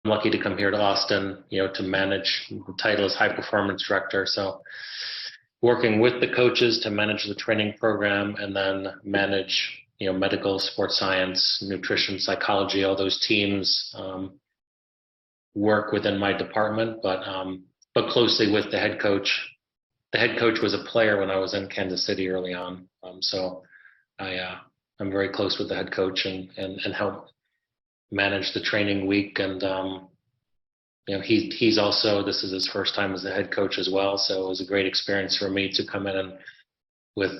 lucky to come here to Austin, to manage. The title is high performance director. So working with the coaches to manage the training program and then manage, medical, sports science, nutrition, psychology, all those teams work within my department, but closely with the head coach. The head coach was a player when I was in Kansas City early on. So I'm very close with the head coach and help manage the training week. And, he's also, this is his first time as a head coach as well. So it was a great experience for me to come in and with,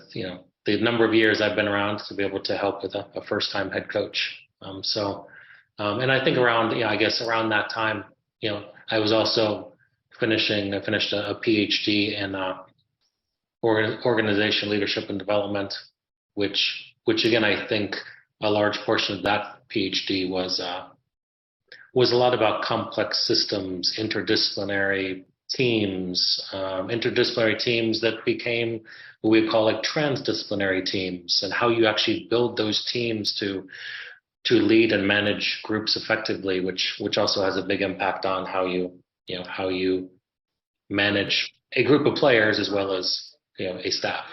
the number of years I've been around to be able to help with a first time head coach. And I think around that time, I was also I finished a PhD in organization leadership and development, which again, I think a large portion of that PhD was a lot about complex systems, interdisciplinary teams that became what we call like transdisciplinary teams, and how you actually build those teams to lead and manage groups effectively, which also has a big impact on how you manage a group of players as well as a staff.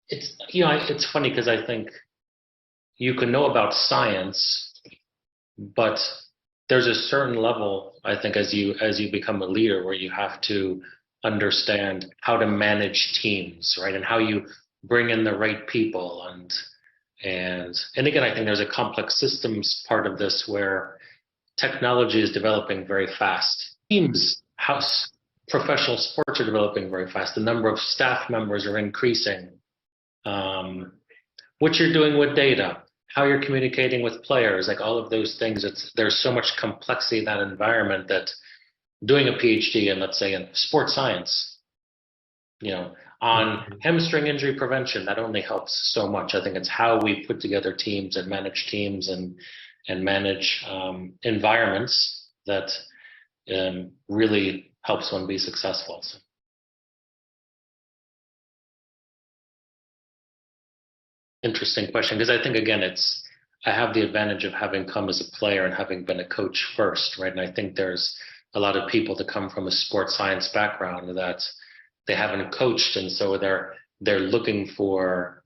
It's funny because I think you can know about science, but there's a certain level, I think, as you become a leader, where you have to understand how to manage teams, right, and how you bring in the right people, and again, I think there's a complex systems part of this where technology is developing very fast. Teams, professional sports are developing very fast. The number of staff members are increasing. What you're doing with data, how you're communicating with players, like all of those things, there's so much complexity in that environment that doing a PhD in, let's say, in sports science, on hamstring injury prevention, that only helps so much. I think it's how we put together teams and manage teams and manage environments that really helps one be successful. So. Interesting question, because I think, again, I have the advantage of having come as a player and having been a coach first, right? And I think there's a lot of people that come from a sports science background that they haven't coached, and so they're looking for,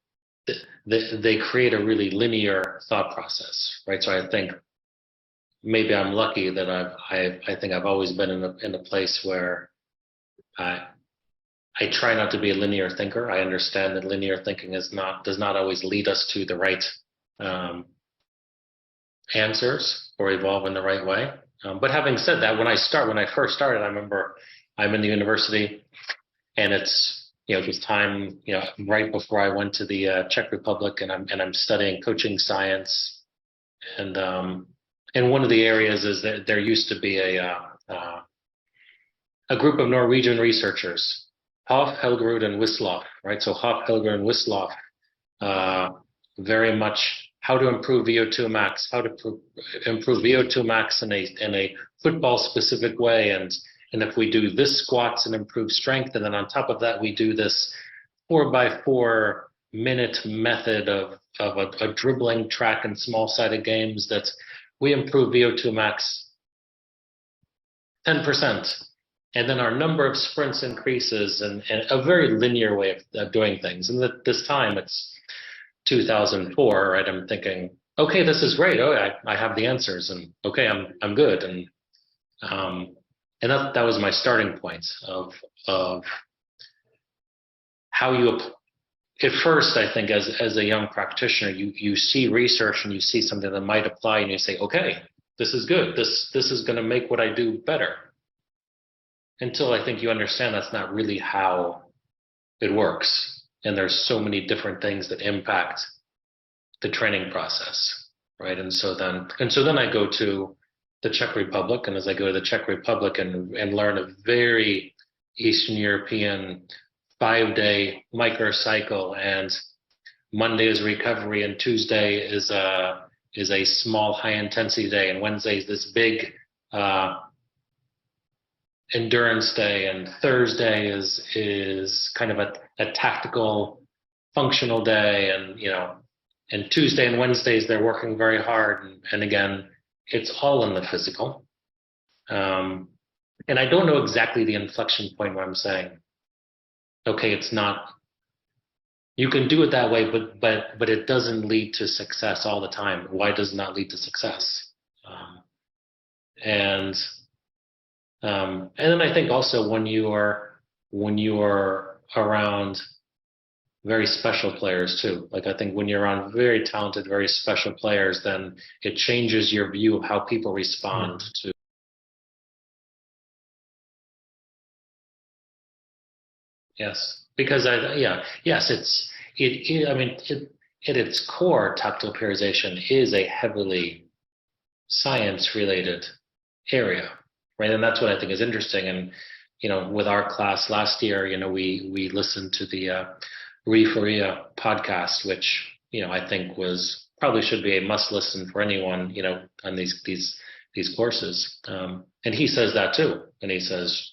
they create a really linear thought process, right? So I think maybe I'm lucky that I think I've always been in a place where I try not to be a linear thinker. I understand that linear thinking does not always lead us to the right answers or evolve in the right way. But having said that, when I first started, I remember I'm in the university, and it was time, right before I went to the Czech Republic, and I'm studying coaching science, and one of the areas is that there used to be a group of Norwegian researchers, Hoff, Helgerud, and Wisloff, right? So Hoff, Helgerud, and Wisloff, very much how to improve VO2 max, how to improve VO2 max in a football specific way, and if we do this squats and improve strength, and then on top of that we do this 4x4 minute method of a dribbling track and small sided games, that we improve VO2 max 10%. And then our number of sprints increases, and a very linear way of doing things. And at this time, it's 2004, right? I'm thinking, okay, this is great. Oh, I have the answers, and okay, I'm good. And that was my starting point of how you. At first, I think as a young practitioner, you see research and you see something that might apply, and you say, okay, this is good. This is going to make what I do better. Until I think you understand that's not really how it works. And there's so many different things that impact the training process, right? And so then I go to the Czech Republic, and as I go to the Czech Republic and learn a very Eastern European 5-day microcycle, and Monday is recovery, and Tuesday is a small high intensity day, and Wednesday is this big endurance day, and Thursday is kind of a tactical functional day, and And Tuesday and Wednesdays, they're working very hard. And again, it's all in the physical. And I don't know exactly the inflection point where I'm saying, okay, it's not, you can do it that way, but it doesn't lead to success all the time. Why does it not lead to success? And then I think also when you are around very special players too, like I think when you're around very talented, very special players, then it changes your view of how people respond to. Yes, because I mean, at its core, tactical periodization is a heavily science-related area, right? And that's what I think is interesting. And with our class last year, we listened to the Referia podcast, which I think probably should be a must listen for anyone on these courses. And he says that too, and he says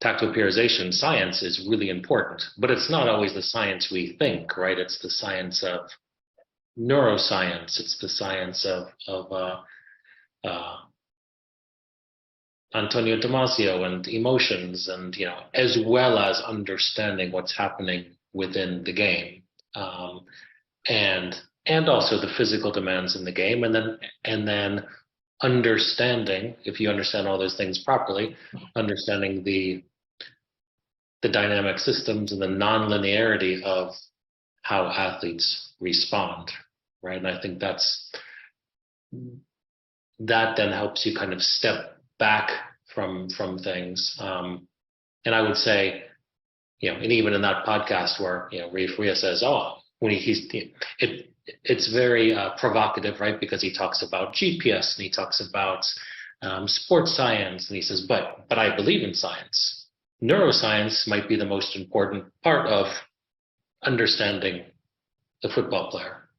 tactical periodization science is really important, but it's not always the science we think, right? It's the science of neuroscience. It's the science of Antonio Damasio and emotions, and as well as understanding what's happening within the game, and also the physical demands in the game, and then understanding, if you understand all those things properly, understanding the dynamic systems and the non-linearity of how athletes respond, right? And I think that then helps you kind of step back from things. And I would say, and even in that podcast where Rhea says, when it's very provocative, right? Because he talks about GPS and he talks about sports science, and he says, but I believe in science. Neuroscience might be the most important part of understanding the football player,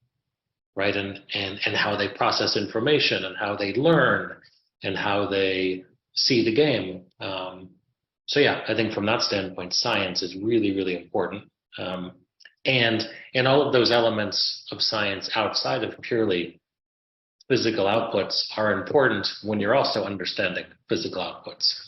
right? And how they process information and how they learn and how they see the game. So yeah, I think from that standpoint, science is really, really important. And all of those elements of science outside of purely physical outputs are important when you're also understanding physical outputs.